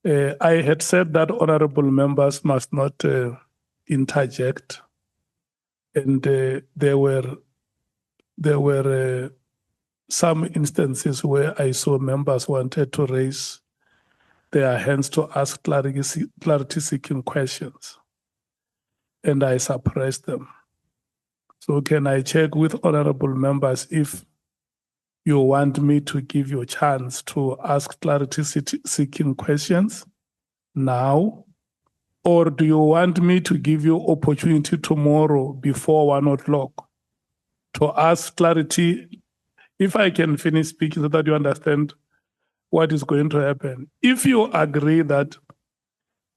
I had said that honorable members must not interject, and there were some instances where I saw members wanted to raise their hands to ask clarity-seeking questions, and I suppressed them. So can I check with honorable members if you want me to give you a chance to ask clarity-seeking questions now, or do you want me to give you opportunity tomorrow before 1 o'clock to ask clarity? If I can finish speaking so that you understand what is going to happen. If you agree that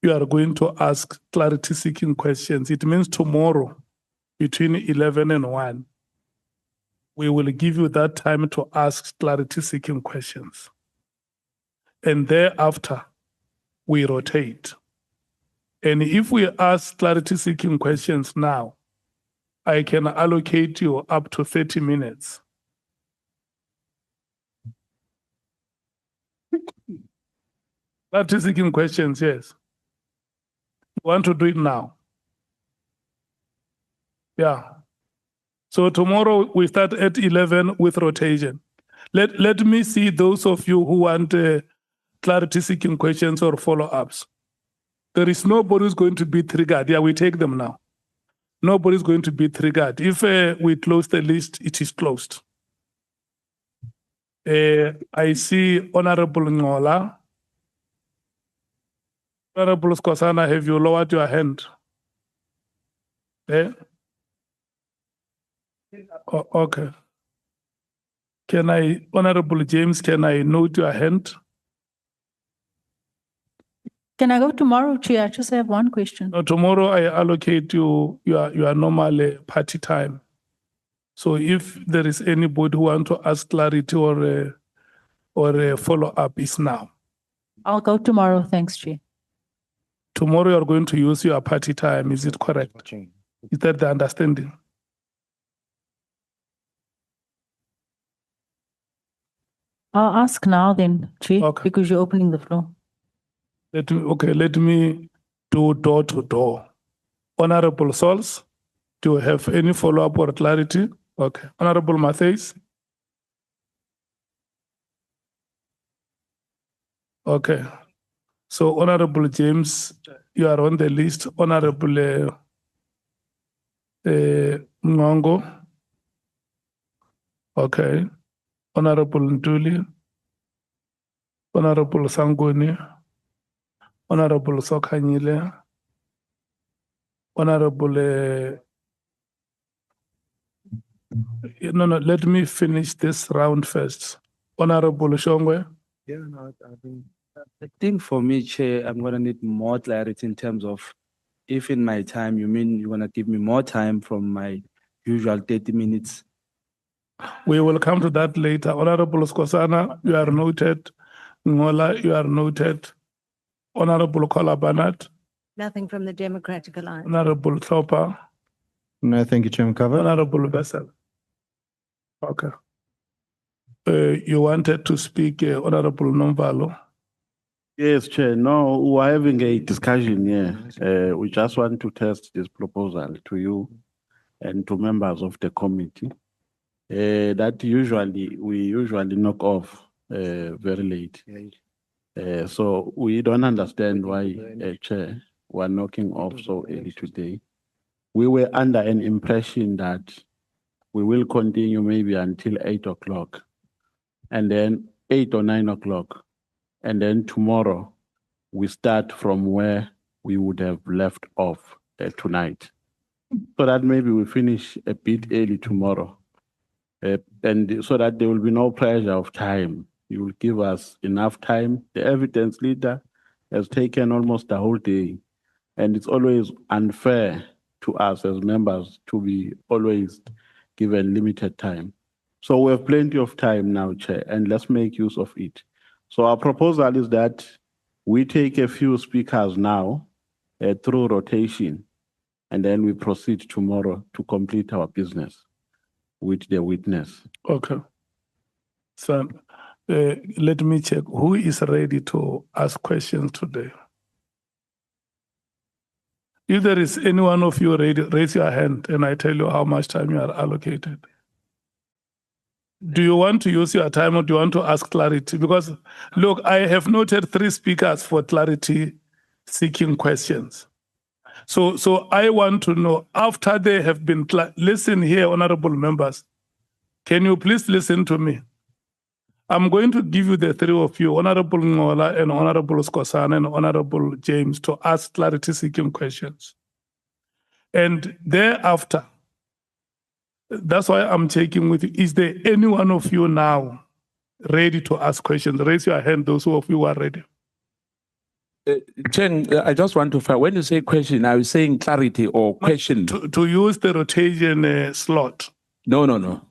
you are going to ask clarity-seeking questions, it means tomorrow between 11 and 1, we will give you that time to ask clarity-seeking questions. And thereafter, we rotate. And if we ask clarity-seeking questions now, I can allocate you up to 30 minutes. Clarity-seeking questions, yes. You want to do it now? Yeah. So tomorrow we start at 11 with rotation. Let me see those of you who want clarity-seeking questions or follow-ups. There is nobody who's going to be triggered. Yeah, we take them now. Nobody's going to be triggered. If we close the list, it is closed. I see Honorable Ngola. Honorable Skhosana, have you lowered your hand? Oh, okay. Honorable James, can I note your hand? Can I go tomorrow, Chair? I just have one question. No, tomorrow I allocate you your normal party time. So if there is anybody who want to ask clarity or a follow-up, it's now. I'll go tomorrow. Thanks, Chair. Tomorrow you are going to use your party time. Is it correct? Is that the understanding? I'll ask now then, Chair, Okay. because you're opening the floor. Let me do door to door. Honorable Sols, do you have any follow-up or clarity? Okay. Honorable Matthews? Okay. So Honorable James, you are on the list. Honorable Ngongo? Okay. Honorable Nduli? Honorable Sangoni? Honorable Sokanyile? Honorable, no, let me finish this round first. Honorable Shongwe? Yeah, no, I think for me, Chair, I'm going to need more clarity in terms of if in my time, you mean you're going to give me more time from my usual 30 minutes? We will come to that later. Honorable Skhosana, you are noted. Ngola, you are noted. Honorable Kolabanat? Nothing from the Democratic Alliance. Honorable Thopa? No, thank you, Chairman Cover. Honorable Vessel? Okay. You wanted to speak, Honorable Nomvalo? Yes, Chair. No, we're having a discussion here. We just want to test this proposal to you and to members of the committee. That we usually knock off very late. So we don't understand why, Chair, we're knocking off so early today. We were under an impression that we will continue maybe until 8 o'clock, and then 8 or 9 o'clock. And then tomorrow, we start from where we would have left off tonight. So that maybe we finish a bit early tomorrow. And so that there will be no pressure of time. You will give us enough time. The evidence leader has taken almost the whole day. And it's always unfair to us as members to be always given limited time. So we have plenty of time now, Chair, and let's make use of it. So our proposal is that we take a few speakers now through rotation, and then we proceed tomorrow to complete our business with the witness. Okay. So Let me check. Who is ready to ask questions today? If there is any one of you ready, raise your hand and I tell you how much time you are allocated. Do you want to use your time or do you want to ask clarity? Because look, I have noted 3 speakers for clarity seeking questions. So I want to know, after they have been, listen here, honorable members, can you please listen to me? I'm going to give you the 3 of you, Honorable Ngola and Honorable Skhosana and Honorable James, to ask clarity seeking questions. And thereafter, that's why I'm checking with you. Is there any one of you now ready to ask questions? Raise your hand, those of you who are ready. Chen, I just want to find, when you say question, are you saying clarity or question? To use the rotation slot. No.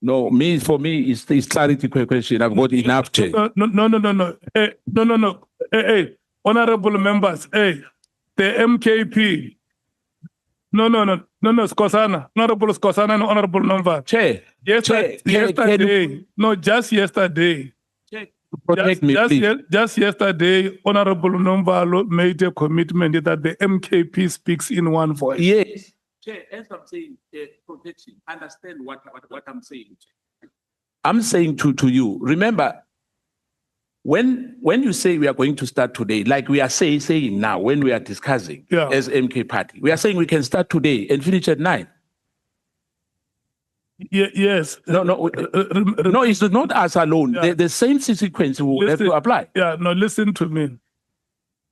No, for me, it's clarity question. I've got enough, Chen. No. Hey, honorable members, hey, the MKP. No, Skhosana, Honorable Skhosana and Honorable Number. Chair, Yesterday, just yesterday. Protect me, please. Just yesterday, Honorable Number made a commitment that the MKP speaks in one voice. Yes. Chair, as I'm saying, protection, understand what I'm saying. I'm saying to you, remember, when you say we are going to start today, like we are saying now, when we are discussing as MK party, we are saying we can start today and finish at 9. Yes. No, it's not us alone. Yeah. The same sequence will have to apply. Yeah, no, listen to me.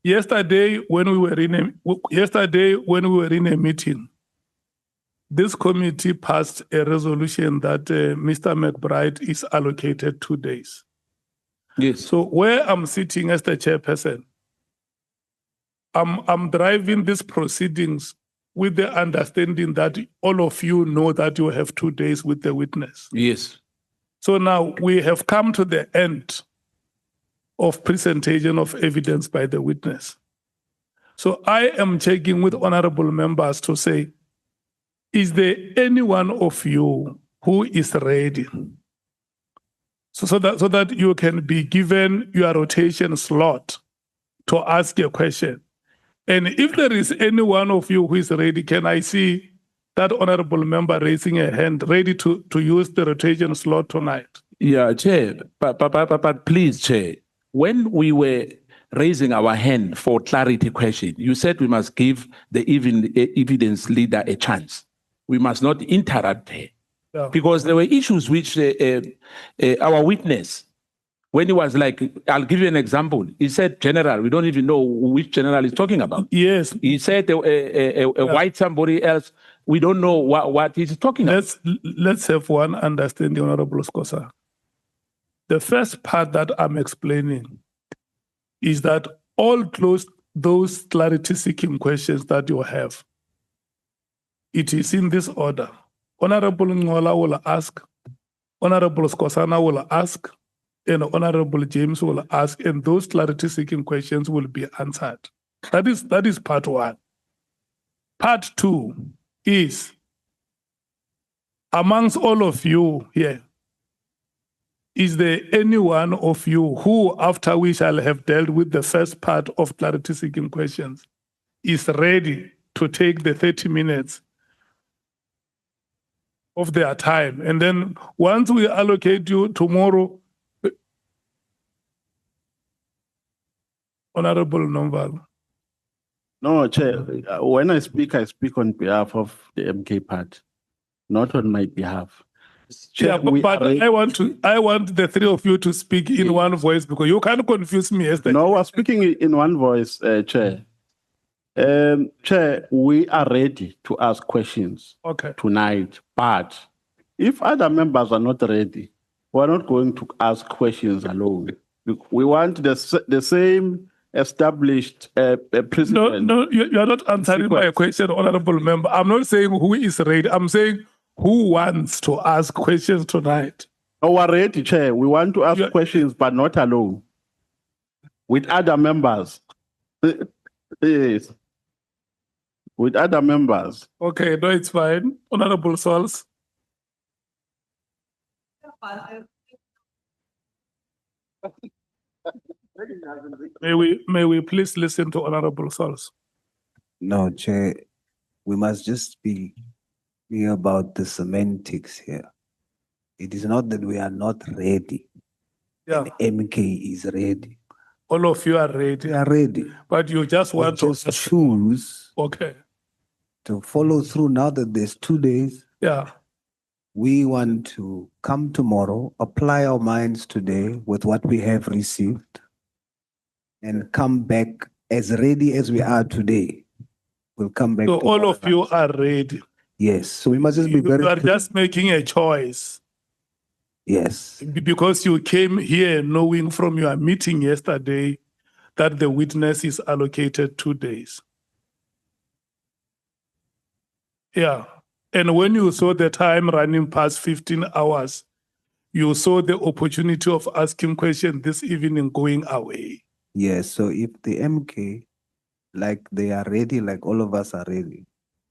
Yesterday, when we were in a meeting, this committee passed a resolution that Mr. McBride is allocated 2 days. Yes. So where I'm sitting as the chairperson, I'm driving these proceedings with the understanding that all of you know that you have 2 days with the witness. Yes. So now we have come to the end of presentation of evidence by the witness. So I am checking with honorable members to say, is there any one of you who is ready? So that you can be given your rotation slot to ask a question. And if there is any one of you who is ready, can I see that honorable member raising a hand, ready to use the rotation slot tonight? Yeah, Chair, but please, Chair, when we were raising our hand for clarity question, you said we must give the evidence leader a chance. We must not interrupt her. Yeah. Because there were issues which our witness, when he was like, I'll give you an example. He said, General, we don't even know which general he's talking about. Yes. He said a white somebody else, we don't know what he's talking about. Let's have one understanding, Honorable Skhosana. The first part that I'm explaining is that all those clarity-seeking questions that you have, it is in this order. Honorable Ngola will ask, Honorable Skhosana will ask, and Honorable James will ask, and those clarity-seeking questions will be answered. That is part 1. Part 2 is, amongst all of you here, is there any one of you who, after we shall have dealt with the first part of clarity-seeking questions, is ready to take the 30 minutes of their time? And then once we allocate you tomorrow, Honorable Nomvalo. No, Chair, when I speak on behalf of the MK party, not on my behalf. Chair, but I want the 3 of you to speak in one voice because you can't confuse me. No, we're speaking in one voice, Chair. Chair, we are ready to ask questions tonight, but if other members are not ready, we're not going to ask questions alone. We want the same established precedent. No, you are not answering my question, Honorable Member. I'm not saying who is ready. I'm saying who wants to ask questions tonight. No, we're ready, Chair. We want to ask questions, but not alone. With other members. Yes. With other members. Okay, no, it's fine. Honorable Sols. May we please listen to Honorable Sols? No, Chair, we must just be clear about the semantics here. It is not that we are not ready. Yeah, And MK is ready. all of you are ready, We are ready. but you just We want to just ask- choose Okay, to follow through now that there's 2 days. yeah, We want to come tomorrow, apply our minds today with what we have received, and come back as ready as we are today. We'll come back. so all tomorrow of you night. are ready. Yes, so we must just be You very are clear. just making a choice Yes, because you came here knowing from your meeting yesterday that the witness is allocated 2 days. Yeah. And when you saw the time running past 15 hours, you saw the opportunity of asking questions this evening going away. yes. So if the MK, like they are ready, like all of us are ready,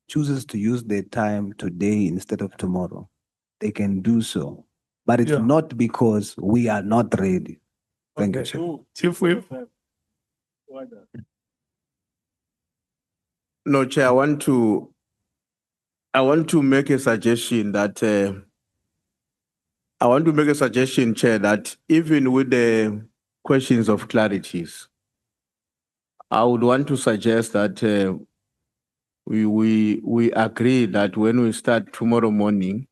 chooses to use their time today instead of tomorrow, they can do so. But it's Yeah. not because we are not ready. Thank you, Okay. Chair. Chief Whip, No, Chair, I want to make a suggestion that, Chair, that even with the questions of clarities, I would want to suggest that we agree that when we start tomorrow morning,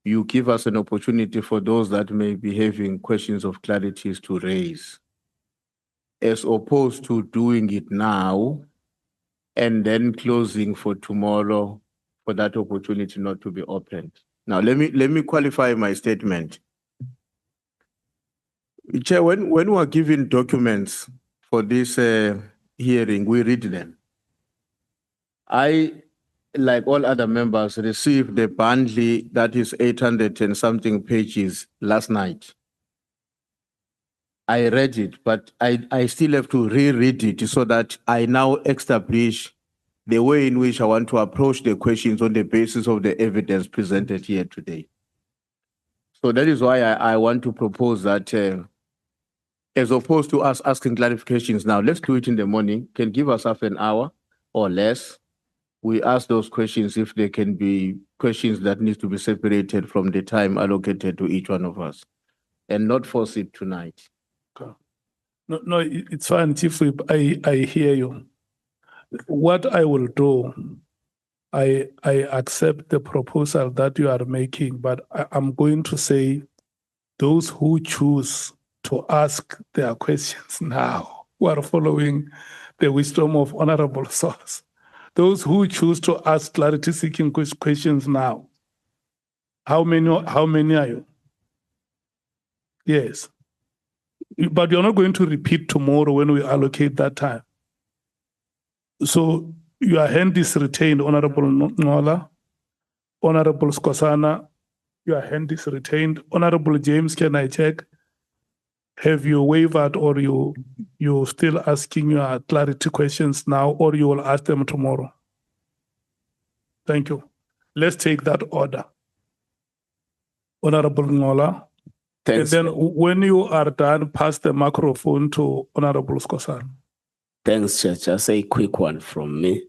you give us an opportunity for those that may be having questions of clarities to raise, as opposed to doing it now and then closing for tomorrow for that opportunity not to be opened. Now, let me qualify my statement. Chair, when we are given documents for this hearing, we read them. I, like all other members, received the bundle that is 800 and something pages last night. I read it, but I still have to reread it so that I now establish the way in which I want to approach the questions on the basis of the evidence presented here today. So that is why I want to propose that as opposed to us asking clarifications now, let's do it in the morning, can give us half an hour or less. We ask those questions if they can be questions that need to be separated from the time allocated to each one of us and not force it tonight. no, it's fine, Chief Whip. I hear you. What I will do, I accept the proposal that you are making, but I'm going to say those who choose to ask their questions now, who are following the wisdom of Honorable Source, those who choose to ask clarity-seeking questions now, how many are you? Yes. But you're not going to repeat tomorrow when we allocate that time. So your hand is retained, Honorable Nola, Honorable Skhosana, your hand is retained. Honorable James, can I check? Have you wavered or you still asking your clarity questions now or you will ask them tomorrow? Thank you. Let's take that order. Honorable Nola. Thanks. And then when you are done, pass the microphone to Honorable Skhosana. Thanks, Chair. Just a quick one from me.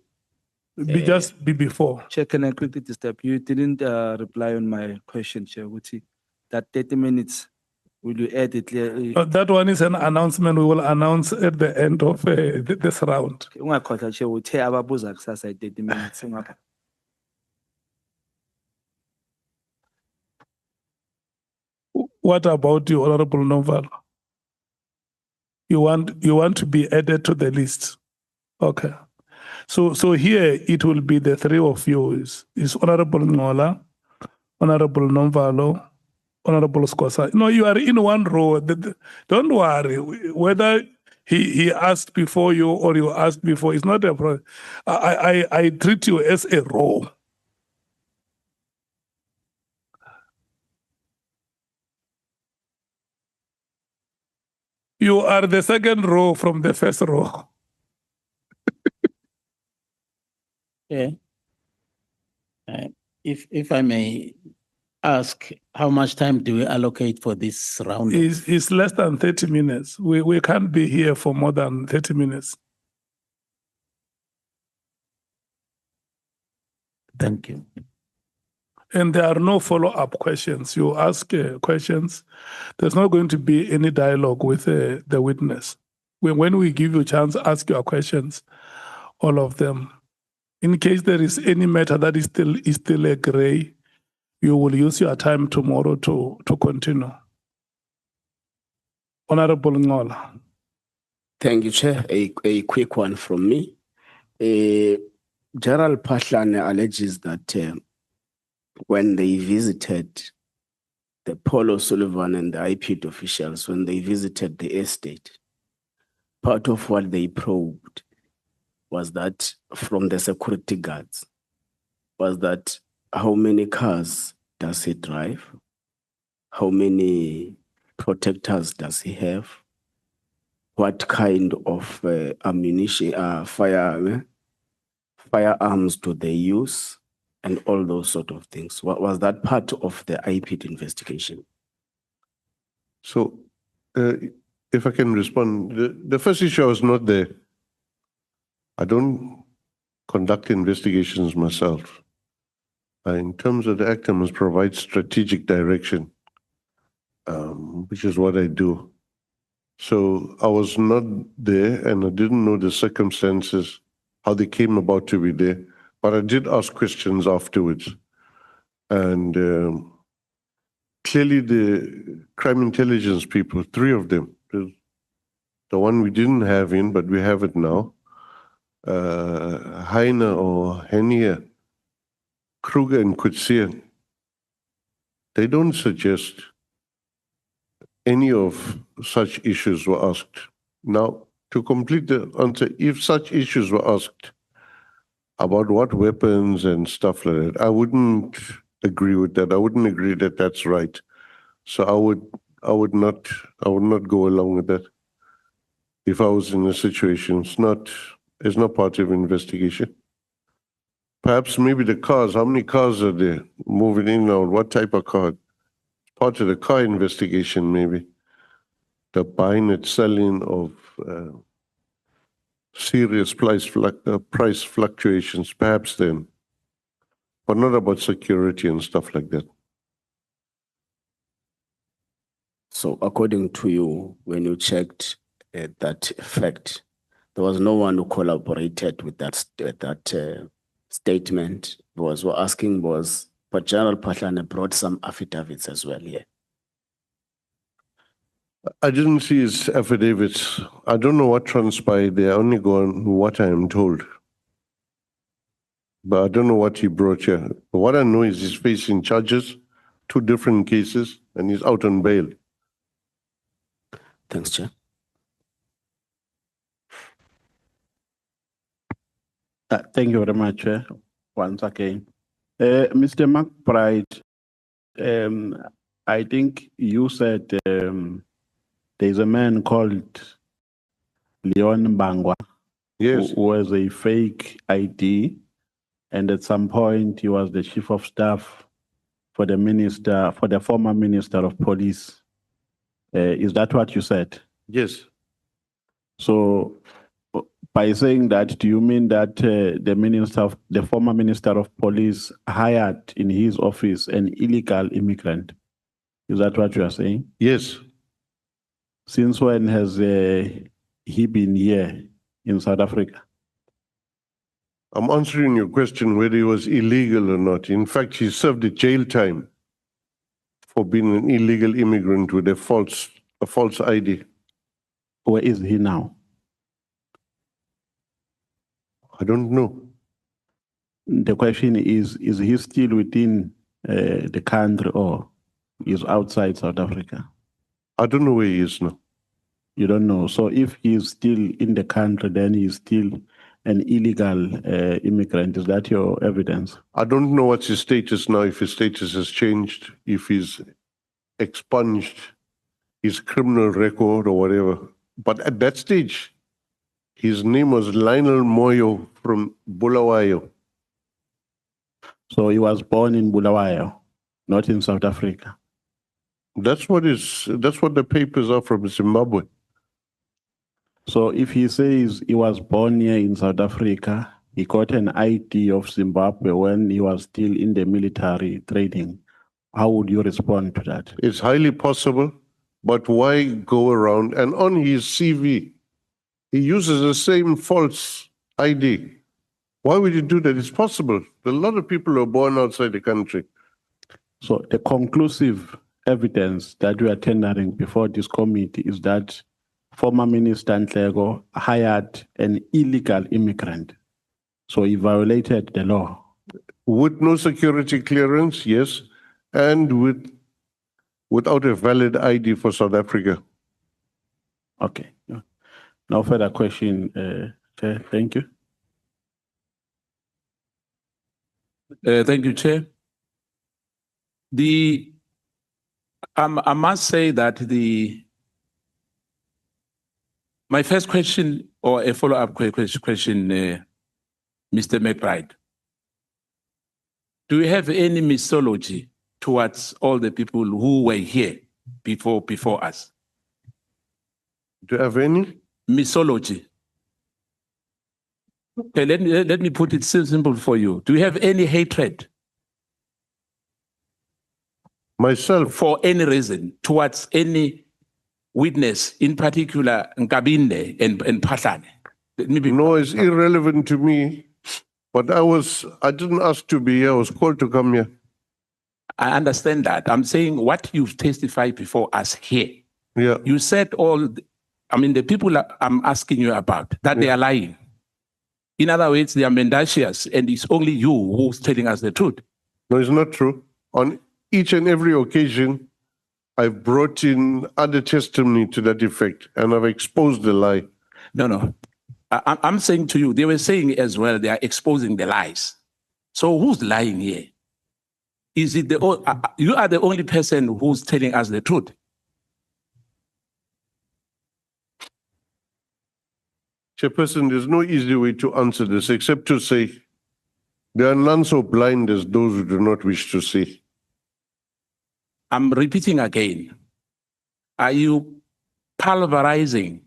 Just be before. Chair, can I quickly disturb? You didn't reply on my question, Chair. Wuti. That 30 minutes, will you add it? That one is an announcement we will announce at the end of this round. Ungakhohlwa, Chair, uthe ababuza kusasa 30 minutes. What about you, Honorable Novel? You want to be added to the list? Okay. So here it will be the three of you is Honorable Ngola, Honorable Nomvalo, Honorable Skhosana. No, you are in one row. Don't worry. Whether he asked before you or you asked before, it's not a problem. I treat you as a row. You are the second row from the first row. Yeah. If I may ask, how much time do we allocate for this round? It's less than 30 minutes. We can't be here for more than 30 minutes. Thank you. And there are no follow-up questions. You ask questions. There's not going to be any dialogue with the witness. When we give you a chance, ask your questions, all of them. In case there is any matter that is still a gray, you will use your time tomorrow to continue. Honorable Ngola. Thank you, Chair. A quick one from me. General Pahlane alleges that when they visited the Paul O'Sullivan and the IPT officials, when they visited the estate, part of what they probed was that from the security guards, was that how many cars does he drive? How many protectors does he have? What kind of ammunition, firearms do they use? And all those sort of things. Was that part of the IPT investigation? So, if I can respond, the first issue I was not there. I don't conduct investigations myself. In terms of the act, I must provide strategic direction, which is what I do. So I was not there and I didn't know the circumstances, how they came about to be there, but I did ask questions afterwards. And clearly the crime intelligence people, 3 of them, the one we didn't have in, but we have it now, Heine or Henia, Kruger and Kutsia, they don't suggest any of such issues were asked. Now, to complete the answer, if such issues were asked about what weapons and stuff like that, I wouldn't agree with that. I wouldn't agree that that's right. So I would not go along with that. If I was in a situation, it's not part of investigation. Perhaps maybe the cars, how many cars are there moving in and out? What type of car? Part of the car investigation, maybe. The buying and selling of serious price fluctuations, perhaps then. But not about security and stuff like that. So according to you, when you checked that fact, there was no one who collaborated with that statement. What we're asking was, but General Pahlane brought some affidavits as well here. I didn't see his affidavits. I don't know what transpired there. I only go on what I am told. But I don't know what he brought here. But what I know is he's facing charges, 2 different cases, and he's out on bail. Thanks, Chair. Thank you very much, once again. Mr. McBride, I think you said there's a man called Leon Bangwa, Yes. who was a fake ID, and at some point he was the chief of staff for the former minister of police. Is that what you said? Yes. So by saying that, do you mean that the former minister of police hired in his office an illegal immigrant? Is that what you are saying? Yes. Since when has he been here in South Africa? I'm answering your question whether he was illegal or not. In fact, he served a jail time for being an illegal immigrant with a false ID. Where is he now? I don't know. The question is he still within the country or is outside South Africa? I don't know where he is now. You don't know. So if he's still in the country, then he's still an illegal immigrant. Is that your evidence? I don't know what's his status now, if his status has changed, if he's expunged his criminal record or whatever. But at that stage, his name was Lionel Moyo from Bulawayo. So he was born in Bulawayo? not in South Africa. That's what the papers are from Zimbabwe. So if he says he was born here in South Africa, he got an ID of Zimbabwe when he was still in the military training, how would you respond to that? It's highly possible, but why go around? And on his CV, he uses the same false ID. Why would you do that? It's possible. A lot of people are born outside the country. So the conclusive evidence that we are tendering before this committee is that former Minister Nhleko hired an illegal immigrant. So he violated the law. With no security clearance, yes, and without a valid ID for South Africa. Okay. No further question, Chair. Thank you. Thank you, Chair. I must say that my first question or a follow-up question, Mr. McBride. Do you have any mythology towards all the people who were here before us? Do you have any? Mythology. Okay, let me put it simple for you. Do you have any hatred? Myself? For any reason towards any witness, in particular Nkabinde and Pahlane? No, it's irrelevant to me. But I didn't ask to be here. I was called to come here. I understand that. I'm saying what you've testified before us here. Yeah. You said the people I'm asking you about, that they are lying. In other words, they are mendacious, and it's only you who's telling us the truth. No, it's not true. On each and every occasion, I've brought in other testimony to that effect, and I've exposed the lie. No. I'm saying to you, they were saying as well, they are exposing the lies. So who's lying here? Is it you are the only person who's telling us the truth? Chairperson, there's no easy way to answer this except to say there are none so blind as those who do not wish to see. I'm repeating again. Are you pulverizing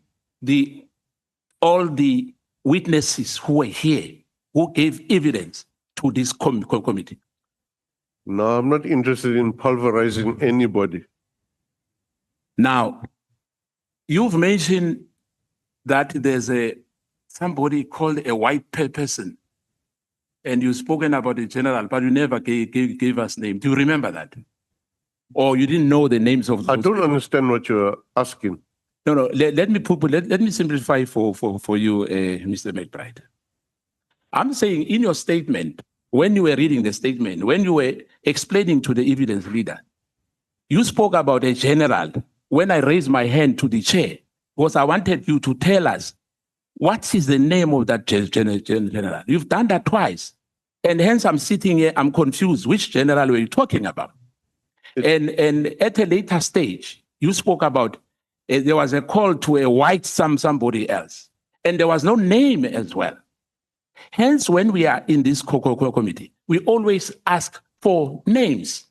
all the witnesses who were here, who gave evidence to this committee? No, I'm not interested in pulverizing anybody. Now, you've mentioned that there's somebody called a white person, and you've spoken about a general, but you never gave us name. Do you remember that? Or you didn't know the names of those I don't people? understand what you're asking. No. Let me simplify for you, Mr. McBride. I'm saying in your statement, when you were reading the statement, when you were explaining to the evidence leader, you spoke about a general. When I raised my hand to the chair, because I wanted you to tell us what is the name of that general. You've done that twice. And hence I'm sitting here, I'm confused. Which general were you talking about? And at a later stage, you spoke about there was a call to a white somebody else. And there was no name as well. Hence, when we are in this committee, we always ask for names.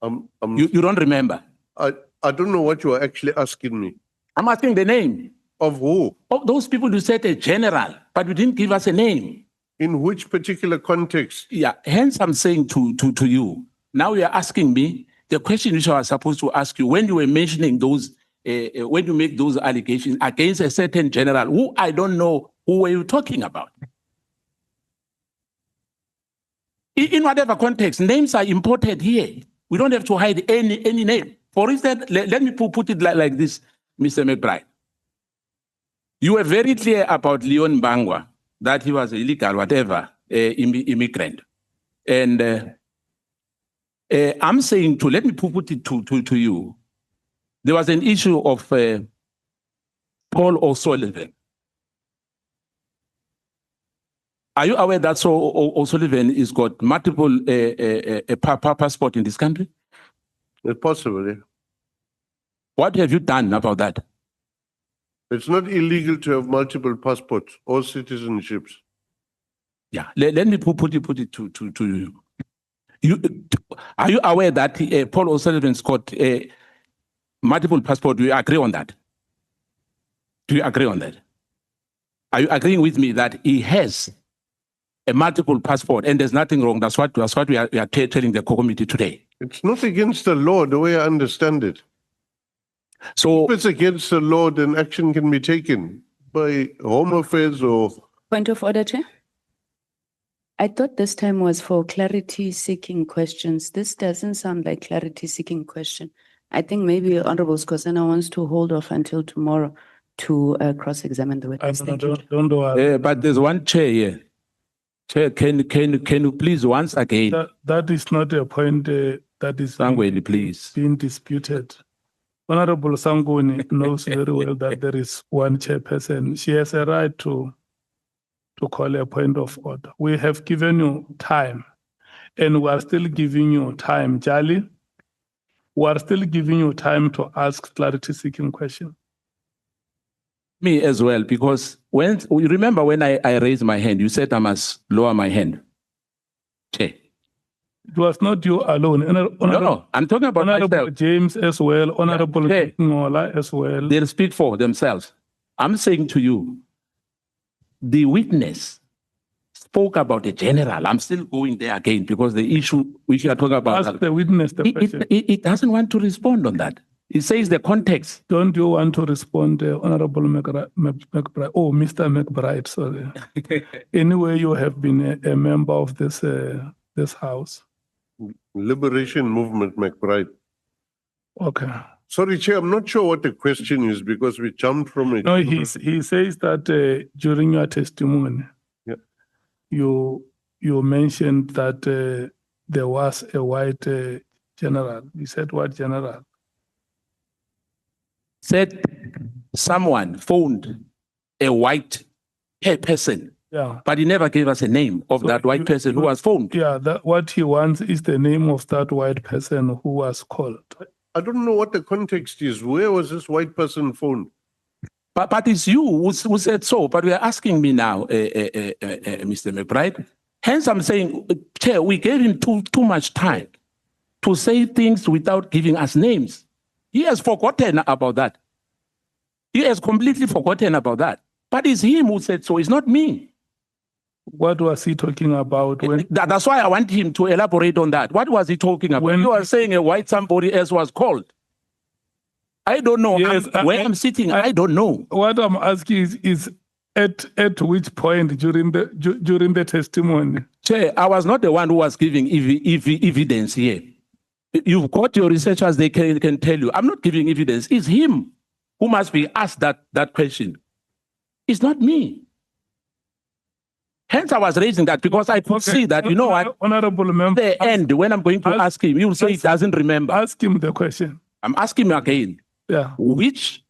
You don't remember? I don't know what you are actually asking me. I'm asking the name. Of who? Of those people who said a general, but you didn't give us a name. In which particular context? Yeah, hence I'm saying to you, now you are asking me the question which I was supposed to ask you when you were mentioning those, when you make those allegations against a certain general who I don't know who were you talking about. In whatever context, names are important here. We don't have to hide any name. For instance, let me put it like this, Mr. McBride. You were very clear about Leon Bangwa, that he was illegal, whatever, immigrant. And I'm saying let me put it to you. There was an issue of Paul O'Sullivan. Are you aware that O'Sullivan has got multiple passport in this country? It's possible, yeah. What have you done about that? It's not illegal to have multiple passports or citizenships. Yeah, let me put it to you. Are you aware that Paul O'Sullivan's got multiple passport? Do you agree on that? Do you agree on that? Are you agreeing with me that he has a multiple passport and there's nothing wrong? That's what we are telling the committee today. It's not against the law, the way I understand it. So If it's against the law, then action can be taken by Home Affairs or Point of order, Chair. I thought this time was for clarity seeking questions. This doesn't sound like clarity seeking question. I think maybe Honorable Skhosana wants to hold off until tomorrow to cross-examine the witness. Thank you. Don't worry. but there's one chair here. Chair, can you please once again, That is not a point that is Sangweni, please. being disputed. Honorable Sangweni knows very well that there is one chairperson. She has a right to call a point of order. We have given you time, and we are still giving you time, Jali. We are still giving you time to ask clarity-seeking questions. Me as well, because when you remember when I raised my hand, you said I must lower my hand. Chair. It was not you alone. No, I'm talking about Honorable myself. James as well, Honorable Chair. Ngola as well. They'll speak for themselves. I'm saying to you, the witness spoke about the general. I'm still going there again because the issue which you are talking about. Ask the witness the question. It doesn't want to respond on that. It says the context. Don't you want to respond, Honorable McBride? Oh, Mr. McBride, sorry. Anyway, you have been a member of this house. Liberation Movement, McBride. Okay. Sorry, Chair, I'm not sure what the question is because we jumped from it. No, he says that during your testimony, Yeah. you mentioned that there was a white general. You said what general? Said someone phoned a white person, Yeah. but he never gave us a name of So that white person who was phoned. Yeah, what he wants is the name of that white person who was called. I don't know what the context is. Where was this white person phoned? But it's you who said so. But we are asking me now, Mr. McBride. Hence, I'm saying, Chair, we gave him too much time to say things without giving us names. He has forgotten about that. He has completely forgotten about that. But it's him who said so. It's not me. What was he talking about when? That's why I want him to elaborate on that. What was he talking about? When- You are saying a white somebody else was called. I don't know. Yes, Where I'm sitting, I don't know. What I'm asking is at which point during the testimony? Chair, I was not the one who was giving evidence here. You've got your researchers, they can tell you. I'm not giving evidence. It's him who must be asked that question. It's not me. Hence, I was raising that because I could see that, you know what, Honorable member, the end, when I'm going to ask him, he will say he doesn't remember. ask him the question. I'm asking him again, Yeah. which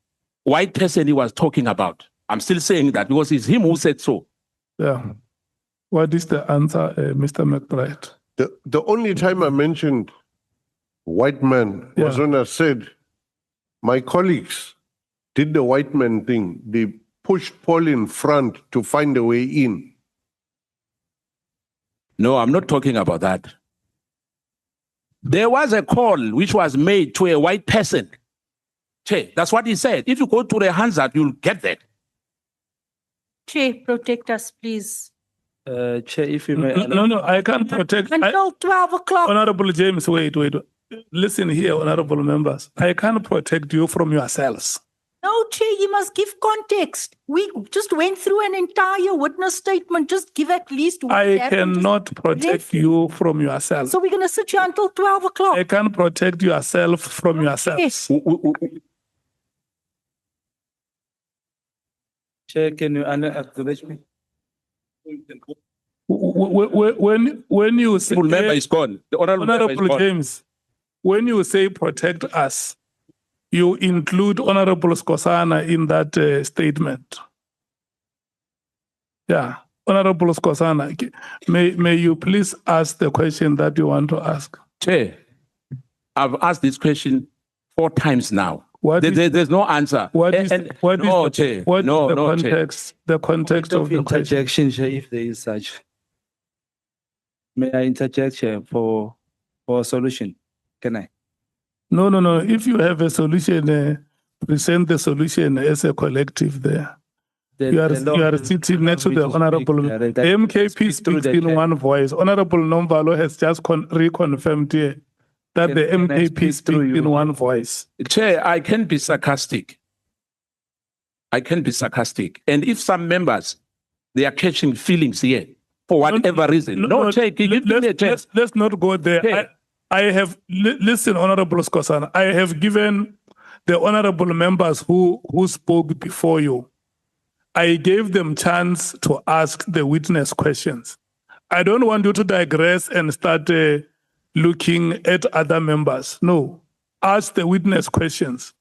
white person he was talking about. I'm still saying that because it's him who said so. Yeah. What is the answer, Mr. McBride? The only time I mentioned white man was Yeah. when I said my colleagues did the white man thing. They pushed Paul in front to find a way in. No, I'm not talking about that. There was a call which was made to a white person. Che, that's what he said. If you go to the Hansard, you'll get that. Chair, protect us, please. Chair, if you may. No, I can't protect. Until 12 o'clock. Honorable James, wait. Listen here, honorable members. I can't protect you from yourselves. No, Chair, you must give context. We just went through an entire witness statement. Just give at least what I happened. cannot protect you from yourself. So we're going to sit here until 12 o'clock. I can't protect yourself from yourselves. Chair, can you acknowledge me? When you say, Honorable member is gone. The honorable member is Honorable gone. James, when you say protect us, you include Honorable Skhosana in that statement. Yeah, Honorable Skhosana, may you please ask the question that you want to ask? Chair, I've asked this question 4 times now. What is- There's no answer. What is no, Chair. what is No, the no, Chair. context? The context of the question. Interjection, Chair, if there is such. May I interject, Chair, for for a solution. Can I? No, no, no. If you have a solution, present the solution as a collective there. The- You are, the law you are doesn't sitting next to allow me the to speak Honorable. direct. The I MKP speak through speaks the in chair. one voice. Honorable Nomvalo has just reconfirmed here that Can- the can I MKP speak speaks through in you? one voice. Chair, I can be sarcastic. I can be sarcastic. And if some members, they are catching feelings here for whatever reason. No, Chair, give me a chance. Let's not go there. Chair. I have, listen, Honorable Skhosana, I have given the honorable members who spoke before you, I gave them chance to ask the witness questions. I don't want you to digress and start looking at other members. No, ask the witness questions.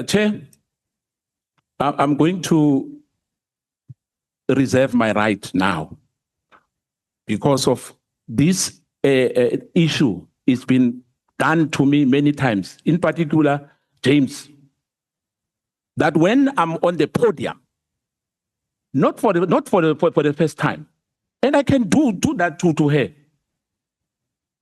Chair, I'm going to reserve my right now because of this issue. It's been done to me many times, in particular, James, that when I'm on the podium, not for the first time, and I can do that to her.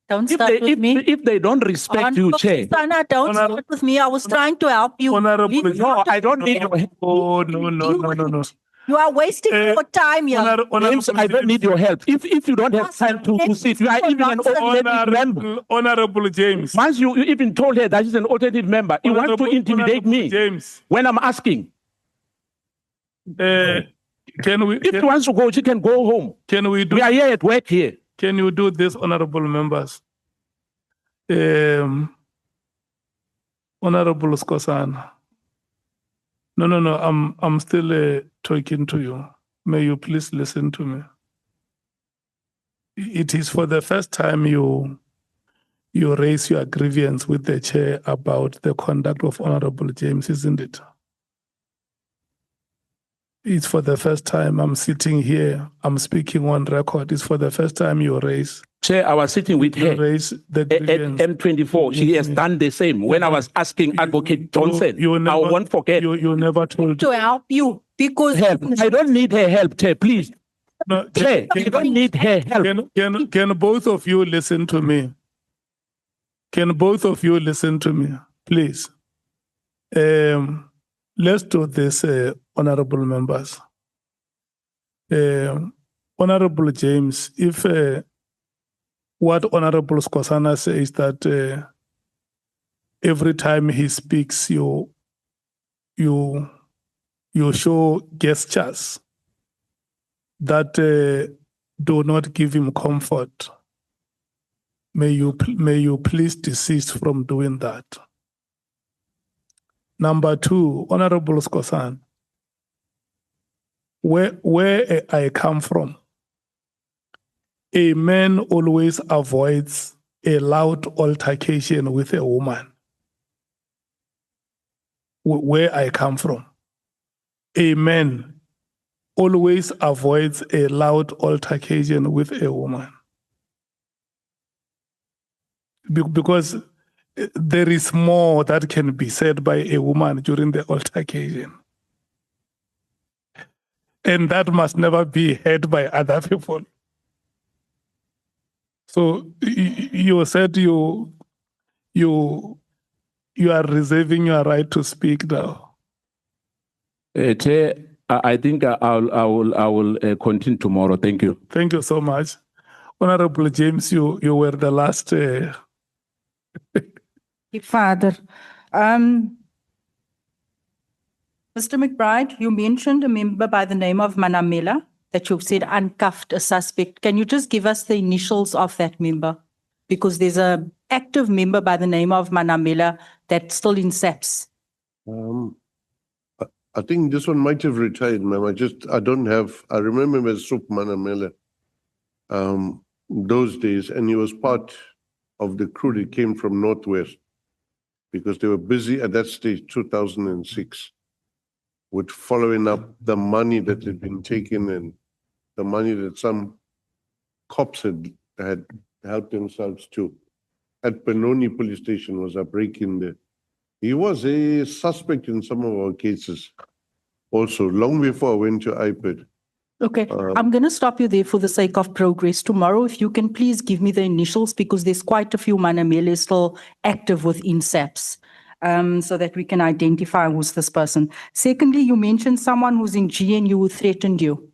Don't start with me. If they don't respect you, Chair. Skhosana, don't start with me. I was trying to help you. Honorable, No, I don't need your help. Oh, no. You are wasting your time here. James, I don't need your help. If you don't have time to sit, you are even an alternative member. Honorable James. Once you even told her that she's an alternative member, he wants to intimidate me James. when I'm asking. Can we? If she wants to go, she can go home. Can we do? We are here at work here. Can you do this, honorable members? Honorable Skhosana. No. I'm still talking to you. May you please listen to me. It is for the first time you raise your grievance with the chair about the conduct of Honorable James, isn't it? It's for the first time I'm sitting here. I'm speaking on record. It's for the first time you raise. Chair, I was sitting with her Raise the at grievance. M24. She has done the same. When I was asking Advocate Johnson, I won't forget. You never told. To help you because Help. I don't need her help, Chair, please. No, Chair, I don't need her help. Can both of you listen to me? Can both of you listen to me, please? Let's do this, honorable members. Honorable James, if what Honorable Skhosana says that every time he speaks, you show gestures that do not give him comfort. May you please desist from doing that. Number two, Honorable Skhosana, where I come from, a man always avoids a loud altercation with a woman. Where I come from, a man always avoids a loud altercation with a woman. Because there is more that can be said by a woman during the altercation. And that must never be heard by other people. So you said you are reserving your right to speak now. Chair, I think I will continue tomorrow. Thank you. Thank you so much. Honorable James, you were the last. Father, Mr. McBride, you mentioned a member by the name of Manamela that you've said uncuffed a suspect. Can you just give us the initials of that member? Because there's an active member by the name of Manamela that's still in SAPS. I think this one might have retired, ma'am. I don't have, I remember as Sup Manamela those days, and he was part of the crew that came from Northwest because they were busy at that stage, 2006, with following up the money that had been taken and the money that some cops had helped themselves to. At Benoni police station was a break-in there. He was a suspect in some of our cases also, long before I went to IPED. Okay, I'm going to stop you there for the sake of progress. Tomorrow, if you can please give me the initials, because there's quite a few Manamele still active within SAPS, so that we can identify who's this person. Secondly, you mentioned someone who's in GNU who threatened you.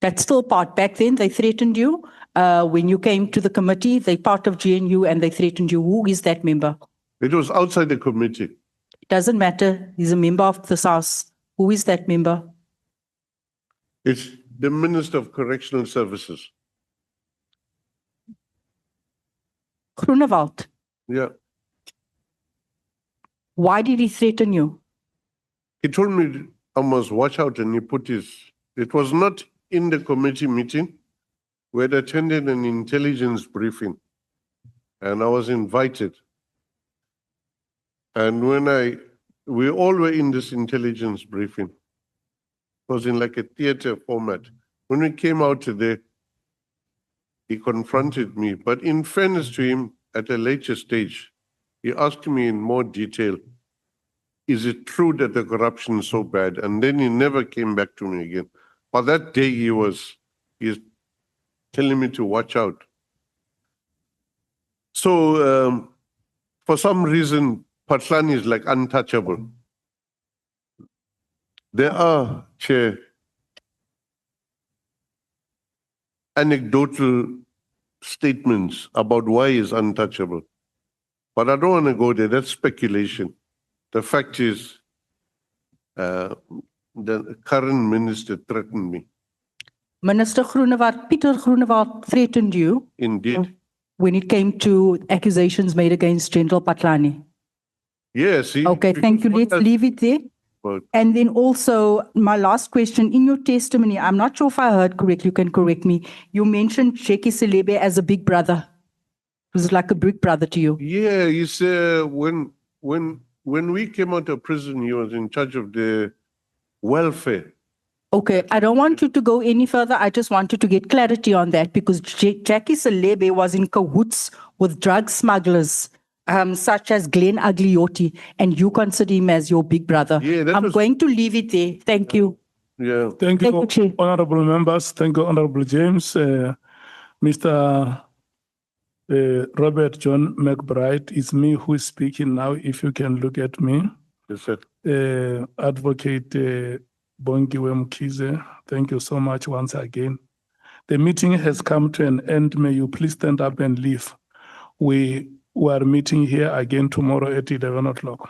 That's still part. Back then, they threatened you. When you came to the committee, they part of GNU and they threatened you. Who is that member? It was outside the committee. Doesn't matter. He's a member of this house. Who is that member? It's the Minister of Correctional Services. Groenewald. Yeah. Why did he threaten you? He told me I must watch out, and he put his, it was not in the committee meeting. We had attended an intelligence briefing and I was invited. And when we all were in this intelligence briefing, it was in like a theater format. When we came out today, he confronted me, but in fairness to him, at a later stage, he asked me in more detail, is it true that the corruption is so bad? And then he never came back to me again. But that day he was telling me to watch out. So for some reason, Patlani is like untouchable. There are, Chair, anecdotal statements about why he's untouchable. But I don't want to go there, that's speculation. The fact is, the current minister threatened me. Minister Groenewald, Peter Groenewald threatened you Indeed. when it came to accusations made against General Patlani. Yes. Okay, thank you. Let's leave it there. But And then also, my last question, in your testimony, I'm not sure if I heard correctly, you can correct me. You mentioned Jackie Selebe as a big brother. It was like a big brother to you. yeah, he's when we came out of prison, he was in charge of the welfare. Okay, I don't want you to go any further. I just wanted to get clarity on that because Jackie Selebe was in cahoots with drug smugglers, such as Glenn Agliotti, and you consider him as your big brother. Yeah, that I'm was- going to leave it there. Thank you. Yeah. Thank Thank you, you, Chair. honorable members. Thank you, Honorable James. Mr. Robert John McBride, it's me who is speaking now. If you can look at me. Yes, sir. Advocate Bongiwe Mkhize, thank you so much once again. The meeting has come to an end. May you please stand up and leave. We are meeting here again tomorrow at 11 o'clock.